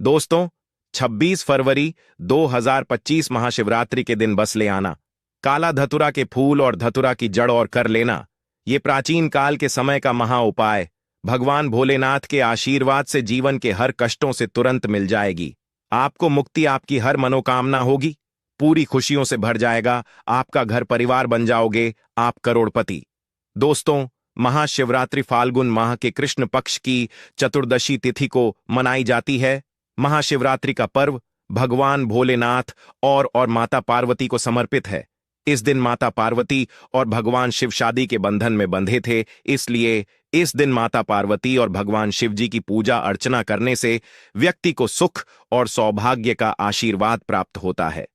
दोस्तों, 26 फरवरी 2025 महाशिवरात्रि के दिन बस ले आना, काला धतुरा के फूल और धतुरा की जड़ और कर लेना। ये प्राचीन काल के समय का महा उपाय भगवान भोलेनाथ के आशीर्वाद से जीवन के हर कष्टों से तुरंत मिल जाएगी। आपको मुक्ति, आपकी हर मनोकामना होगी, पूरी खुशियों से भर जाएगा, आपका घर परिवार बन जाओगे, आप करोड़पति। दोस्तों, महाशिवरात्रि फाल्गुन माह के कृष्ण पक्ष की चतुर्दशी तिथि को मनाई जाती है। महाशिवरात्रि का पर्व भगवान भोलेनाथ और माता पार्वती को समर्पित है। इस दिन माता पार्वती और भगवान शिव शादी के बंधन में बंधे थे, इसलिए इस दिन माता पार्वती और भगवान शिव जी की पूजा अर्चना करने से व्यक्ति को सुख और सौभाग्य का आशीर्वाद प्राप्त होता है।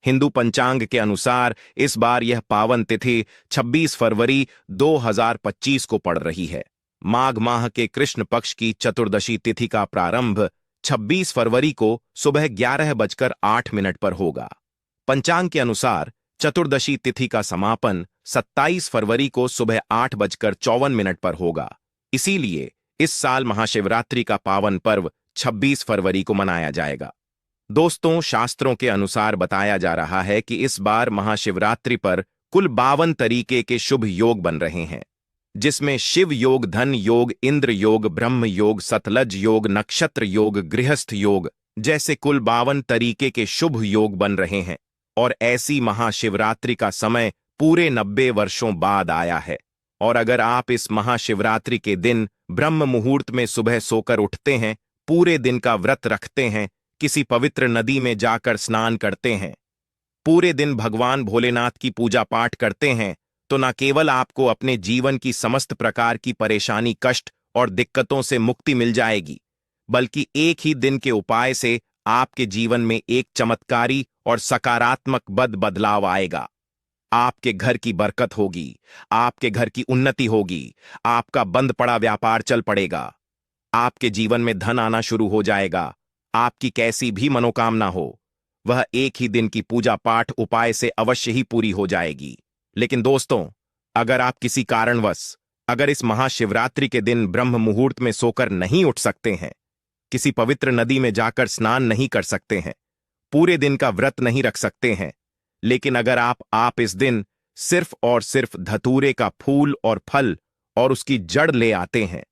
हिंदू पंचांग के अनुसार इस बार यह पावन तिथि 26 फरवरी 2025 को पड़ रही है। माघ माह के कृष्ण पक्ष की चतुर्दशी तिथि का प्रारंभ 26 फरवरी को सुबह 11:08 पर होगा। पंचांग के अनुसार चतुर्दशी तिथि का समापन 27 फरवरी को सुबह 8:54 पर होगा। इसीलिए इस साल महाशिवरात्रि का पावन पर्व 26 फरवरी को मनाया जाएगा। दोस्तों, शास्त्रों के अनुसार बताया जा रहा है कि इस बार महाशिवरात्रि पर कुल 52 तरीके के शुभ योग बन रहे हैं, जिसमें शिव योग, धन योग, इंद्र योग, ब्रह्म योग, सतलज योग, नक्षत्र योग, गृहस्थ योग जैसे कुल 52 तरीके के शुभ योग बन रहे हैं। और ऐसी महाशिवरात्रि का समय पूरे 90 वर्षों बाद आया है। और अगर आप इस महाशिवरात्रि के दिन ब्रह्म मुहूर्त में सुबह सोकर उठते हैं, पूरे दिन का व्रत रखते हैं, किसी पवित्र नदी में जाकर स्नान करते हैं, पूरे दिन भगवान भोलेनाथ की पूजा पाठ करते हैं, तो न केवल आपको अपने जीवन की समस्त प्रकार की परेशानी, कष्ट और दिक्कतों से मुक्ति मिल जाएगी, बल्कि एक ही दिन के उपाय से आपके जीवन में एक चमत्कारी और सकारात्मक बदलाव आएगा। आपके घर की बरकत होगी, आपके घर की उन्नति होगी, आपका बंद पड़ा व्यापार चल पड़ेगा, आपके जीवन में धन आना शुरू हो जाएगा। आपकी कैसी भी मनोकामना हो, वह एक ही दिन की पूजा पाठ उपाय से अवश्य ही पूरी हो जाएगी। लेकिन दोस्तों, अगर आप किसी कारणवश अगर इस महाशिवरात्रि के दिन ब्रह्म मुहूर्त में सोकर नहीं उठ सकते हैं, किसी पवित्र नदी में जाकर स्नान नहीं कर सकते हैं, पूरे दिन का व्रत नहीं रख सकते हैं, लेकिन अगर आप इस दिन सिर्फ और सिर्फ धतूरे का फूल और फल और उसकी जड़ ले आते हैं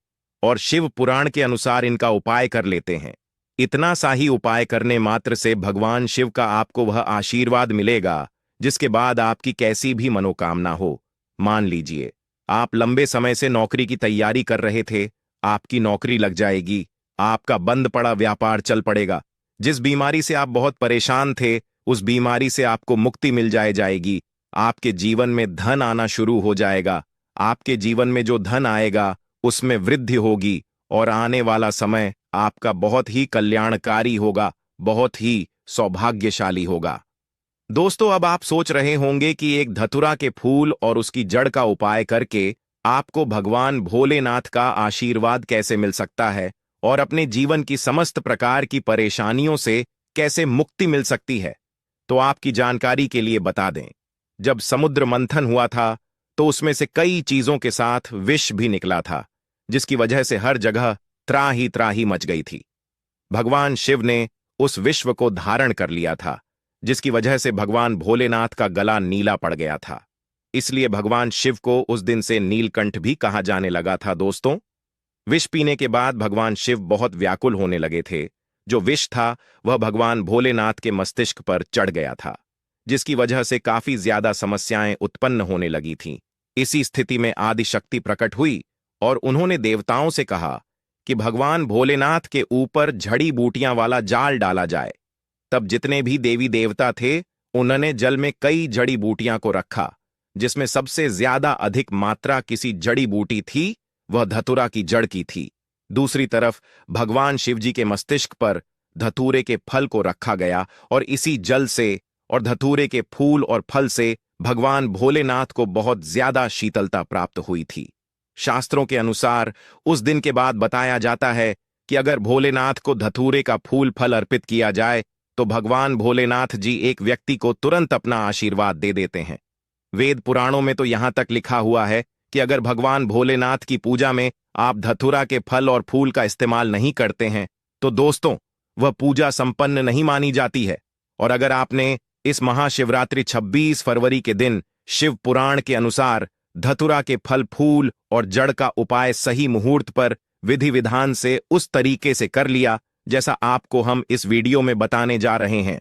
और शिव पुराण के अनुसार इनका उपाय कर लेते हैं, इतना सा ही उपाय करने मात्र से भगवान शिव का आपको वह आशीर्वाद मिलेगा जिसके बाद आपकी कैसी भी मनोकामना हो। मान लीजिए आप लंबे समय से नौकरी की तैयारी कर रहे थे, आपकी नौकरी लग जाएगी, आपका बंद पड़ा व्यापार चल पड़ेगा, जिस बीमारी से आप बहुत परेशान थे उस बीमारी से आपको मुक्ति मिल जाएगी, आपके जीवन में धन आना शुरू हो जाएगा, आपके जीवन में जो धन आएगा उसमें वृद्धि होगी और आने वाला समय आपका बहुत ही कल्याणकारी होगा, बहुत ही सौभाग्यशाली होगा। दोस्तों, अब आप सोच रहे होंगे कि एक धतुरा के फूल और उसकी जड़ का उपाय करके आपको भगवान भोलेनाथ का आशीर्वाद कैसे मिल सकता है और अपने जीवन की समस्त प्रकार की परेशानियों से कैसे मुक्ति मिल सकती है। तो आपकी जानकारी के लिए बता दें, जब समुद्र मंथन हुआ था तो उसमें से कई चीजों के साथ विष भी निकला था, जिसकी वजह से हर जगह त्राही मच गई थी। भगवान शिव ने उस विश्व को धारण कर लिया था, जिसकी वजह से भगवान भोलेनाथ का गला नीला पड़ गया था। इसलिए भगवान शिव को उस दिन से नीलकंठ भी कहा जाने लगा था। दोस्तों, विष पीने के बाद भगवान शिव बहुत व्याकुल होने लगे थे। जो विष था वह भगवान भोलेनाथ के मस्तिष्क पर चढ़ गया था, जिसकी वजह से काफी ज्यादा समस्याएं उत्पन्न होने लगी थीं। इसी स्थिति में आदि शक्ति प्रकट हुई और उन्होंने देवताओं से कहा कि भगवान भोलेनाथ के ऊपर जड़ी बूटियां वाला जाल डाला जाए। तब जितने भी देवी देवता थे उन्होंने जल में कई जड़ी बूटियां को रखा, जिसमें सबसे ज्यादा अधिक मात्रा किसी जड़ी बूटी थी, वह धतुरा की जड़ की थी। दूसरी तरफ भगवान शिवजी के मस्तिष्क पर धतूरे के फल को रखा गया और इसी जल से और धतूरे के फूल और फल से भगवान भोलेनाथ को बहुत ज्यादा शीतलता प्राप्त हुई थी। शास्त्रों के अनुसार उस दिन के बाद बताया जाता है कि अगर भोलेनाथ को धतूरे का फूल फल अर्पित किया जाए तो भगवान भोलेनाथ जी एक व्यक्ति को तुरंत अपना आशीर्वाद दे देते हैं। वेद पुराणों में तो यहां तक लिखा हुआ है कि अगर भगवान भोलेनाथ की पूजा में आप धतूरा के फल और फूल का इस्तेमाल नहीं करते हैं तो दोस्तों, वह पूजा संपन्न नहीं मानी जाती है। और अगर आपने इस महाशिवरात्रि 26 फरवरी के दिन शिव पुराण के अनुसार धतुरा के फल फूल और जड़ का उपाय सही मुहूर्त पर विधि विधान से उस तरीके से कर लिया जैसा आपको हम इस वीडियो में बताने जा रहे हैं,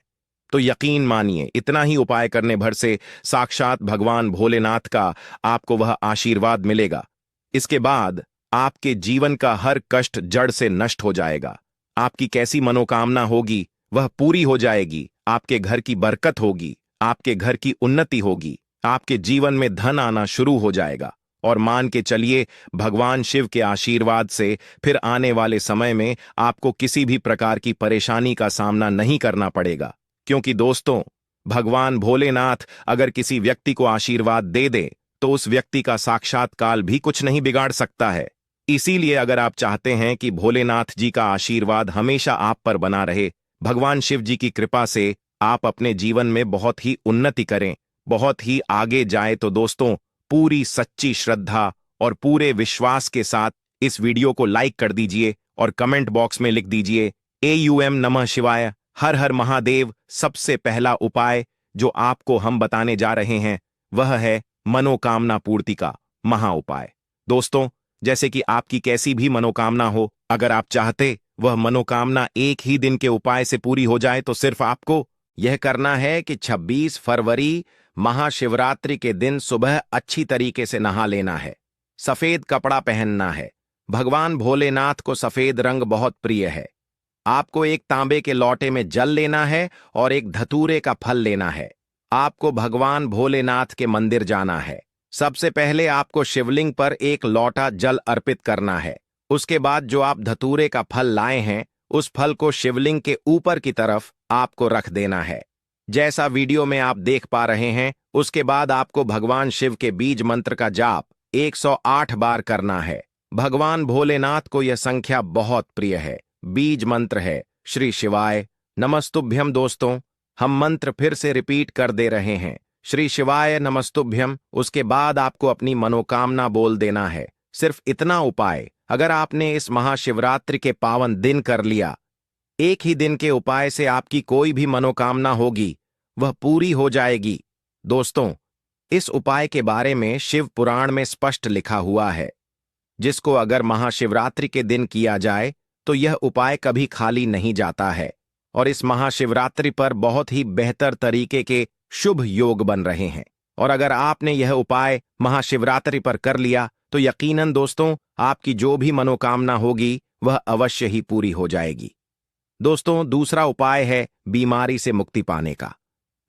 तो यकीन मानिए इतना ही उपाय करने भर से साक्षात भगवान भोलेनाथ का आपको वह आशीर्वाद मिलेगा। इसके बाद आपके जीवन का हर कष्ट जड़ से नष्ट हो जाएगा। आपकी कैसी मनोकामना होगी वह पूरी हो जाएगी। आपके घर की बरकत होगी, आपके घर की उन्नति होगी, आपके जीवन में धन आना शुरू हो जाएगा। और मान के चलिए भगवान शिव के आशीर्वाद से फिर आने वाले समय में आपको किसी भी प्रकार की परेशानी का सामना नहीं करना पड़ेगा। क्योंकि दोस्तों, भगवान भोलेनाथ अगर किसी व्यक्ति को आशीर्वाद दे दे तो उस व्यक्ति का साक्षात्कार भी कुछ नहीं बिगाड़ सकता है। इसीलिए अगर आप चाहते हैं कि भोलेनाथ जी का आशीर्वाद हमेशा आप पर बना रहे, भगवान शिव जी की कृपा से आप अपने जीवन में बहुत ही उन्नति करें, बहुत ही आगे जाए, तो दोस्तों पूरी सच्ची श्रद्धा और पूरे विश्वास के साथ इस वीडियो को लाइक कर दीजिए और कमेंट बॉक्स में लिख दीजिए AUM नमः शिवाय, हर हर महादेव। सबसे पहला उपाय जो आपको हम बताने जा रहे हैं वह है मनोकामना पूर्ति का महा उपाय। दोस्तों, जैसे कि आपकी कैसी भी मनोकामना हो, अगर आप चाहते वह मनोकामना एक ही दिन के उपाय से पूरी हो जाए तो सिर्फ आपको यह करना है कि 26 फरवरी महाशिवरात्रि के दिन सुबह अच्छी तरीके से नहा लेना है, सफेद कपड़ा पहनना है। भगवान भोलेनाथ को सफेद रंग बहुत प्रिय है। आपको एक तांबे के लोटे में जल लेना है और एक धतूरे का फल लेना है। आपको भगवान भोलेनाथ के मंदिर जाना है। सबसे पहले आपको शिवलिंग पर एक लोटा जल अर्पित करना है। उसके बाद जो आप धतूरे का फल लाए हैं उस फल को शिवलिंग के ऊपर की तरफ आपको रख देना है, जैसा वीडियो में आप देख पा रहे हैं। उसके बाद आपको भगवान शिव के बीज मंत्र का जाप 108 बार करना है। भगवान भोलेनाथ को यह संख्या बहुत प्रिय है। बीज मंत्र है श्री शिवाय नमस्तुभ्यम। दोस्तों, हम मंत्र फिर से रिपीट कर दे रहे हैं, श्री शिवाय नमस्तुभ्यम। उसके बाद आपको अपनी मनोकामना बोल देना है। सिर्फ इतना उपाय अगर आपने इस महाशिवरात्रि के पावन दिन कर लिया, एक ही दिन के उपाय से आपकी कोई भी मनोकामना होगी वह पूरी हो जाएगी। दोस्तों, इस उपाय के बारे में शिव पुराण में स्पष्ट लिखा हुआ है, जिसको अगर महाशिवरात्रि के दिन किया जाए तो यह उपाय कभी खाली नहीं जाता है। और इस महाशिवरात्रि पर बहुत ही बेहतर तरीके के शुभ योग बन रहे हैं। और अगर आपने यह उपाय महाशिवरात्रि पर कर लिया तो यकीनन दोस्तों आपकी जो भी मनोकामना होगी वह अवश्य ही पूरी हो जाएगी। दोस्तों, दूसरा उपाय है बीमारी से मुक्ति पाने का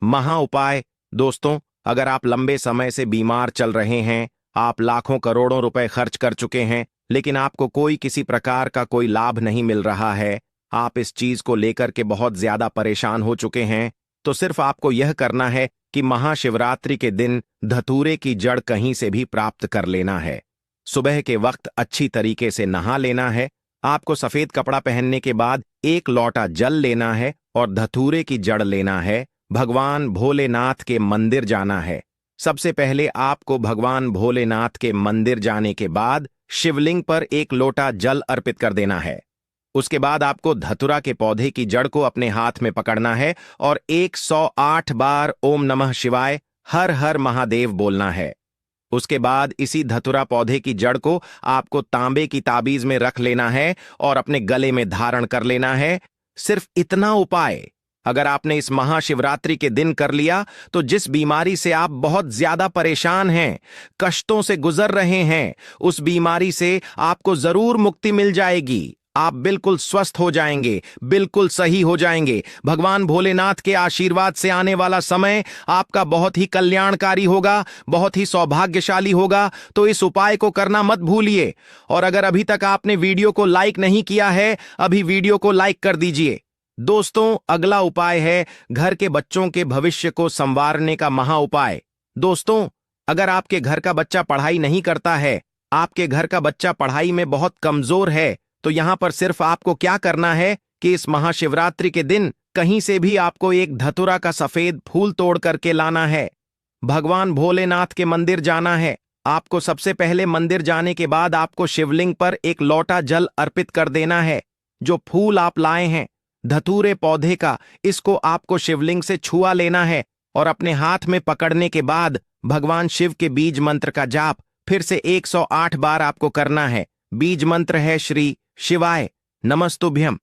महा उपाय। दोस्तों, अगर आप लंबे समय से बीमार चल रहे हैं, आप लाखों करोड़ों रुपए खर्च कर चुके हैं लेकिन आपको कोई किसी प्रकार का कोई लाभ नहीं मिल रहा है, आप इस चीज को लेकर के बहुत ज्यादा परेशान हो चुके हैं, तो सिर्फ आपको यह करना है कि महाशिवरात्रि के दिन धतूरे की जड़ कहीं से भी प्राप्त कर लेना है। सुबह के वक्त अच्छी तरीके से नहा लेना है। आपको सफेद कपड़ा पहनने के बाद एक लोटा जल लेना है और धतूरे की जड़ लेना है। भगवान भोलेनाथ के मंदिर जाना है। सबसे पहले आपको भगवान भोलेनाथ के मंदिर जाने के बाद शिवलिंग पर एक लोटा जल अर्पित कर देना है। उसके बाद आपको धतुरा के पौधे की जड़ को अपने हाथ में पकड़ना है और 108 बार ओम नमः शिवाय हर हर महादेव बोलना है। उसके बाद इसी धतुरा पौधे की जड़ को आपको तांबे की ताबीज में रख लेना है और अपने गले में धारण कर लेना है। सिर्फ इतना उपाय अगर आपने इस महाशिवरात्रि के दिन कर लिया तो जिस बीमारी से आप बहुत ज्यादा परेशान हैं, कष्टों से गुजर रहे हैं, उस बीमारी से आपको जरूर मुक्ति मिल जाएगी। आप बिल्कुल स्वस्थ हो जाएंगे, बिल्कुल सही हो जाएंगे। भगवान भोलेनाथ के आशीर्वाद से आने वाला समय आपका बहुत ही कल्याणकारी होगा, बहुत ही सौभाग्यशाली होगा। तो इस उपाय को करना मत भूलिए। और अगर अभी तक आपने वीडियो को लाइक नहीं किया है, अभी वीडियो को लाइक कर दीजिए। दोस्तों, अगला उपाय है घर के बच्चों के भविष्य को संवारने का महा उपाय। दोस्तों, अगर आपके घर का बच्चा पढ़ाई नहीं करता है, आपके घर का बच्चा पढ़ाई में बहुत कमजोर है, तो यहां पर सिर्फ आपको क्या करना है कि इस महाशिवरात्रि के दिन कहीं से भी आपको एक धतुरा का सफेद फूल तोड़ करके लाना है। भगवान भोलेनाथ के मंदिर जाना है। आपको सबसे पहले मंदिर जाने के बाद आपको शिवलिंग पर एक लोटा जल अर्पित कर देना है। जो फूल आप लाए हैं, धतूरे पौधे का। इसको आपको शिवलिंग से छुआ लेना है और अपने हाथ में पकड़ने के बाद भगवान शिव के बीज मंत्र का जाप फिर से 108 बार आपको करना है। बीज मंत्र है श्री शिवाय नमस्तुभ्यम।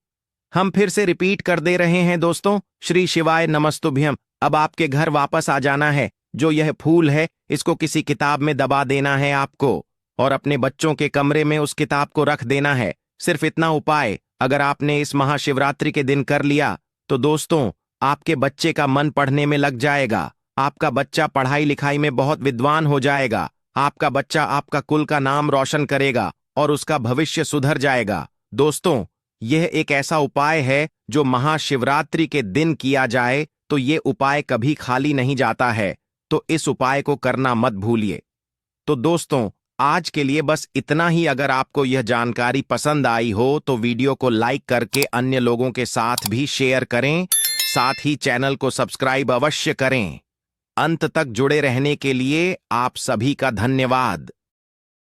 हम फिर से रिपीट कर दे रहे हैं दोस्तों, श्री शिवाय नमस्तुभ्यम। अब आपके घर वापस आ जाना है। जो यह फूल है इसको किसी किताब में दबा देना है आपको और अपने बच्चों के कमरे में उस किताब को रख देना है। सिर्फ इतना उपाय अगर आपने इस महाशिवरात्रि के दिन कर लिया तो दोस्तों आपके बच्चे का मन पढ़ने में लग जाएगा। आपका बच्चा पढ़ाई लिखाई में बहुत विद्वान हो जाएगा। आपका बच्चा आपका कुल का नाम रोशन करेगा और उसका भविष्य सुधर जाएगा। दोस्तों यह एक ऐसा उपाय है जो महाशिवरात्रि के दिन किया जाए तो ये उपाय कभी खाली नहीं जाता है, तो इस उपाय को करना मत भूलिए। तो दोस्तों आज के लिए बस इतना ही। अगर आपको यह जानकारी पसंद आई हो तो वीडियो को लाइक करके अन्य लोगों के साथ भी शेयर करें। साथ ही चैनल को सब्सक्राइब अवश्य करें। अंत तक जुड़े रहने के लिए आप सभी का धन्यवाद।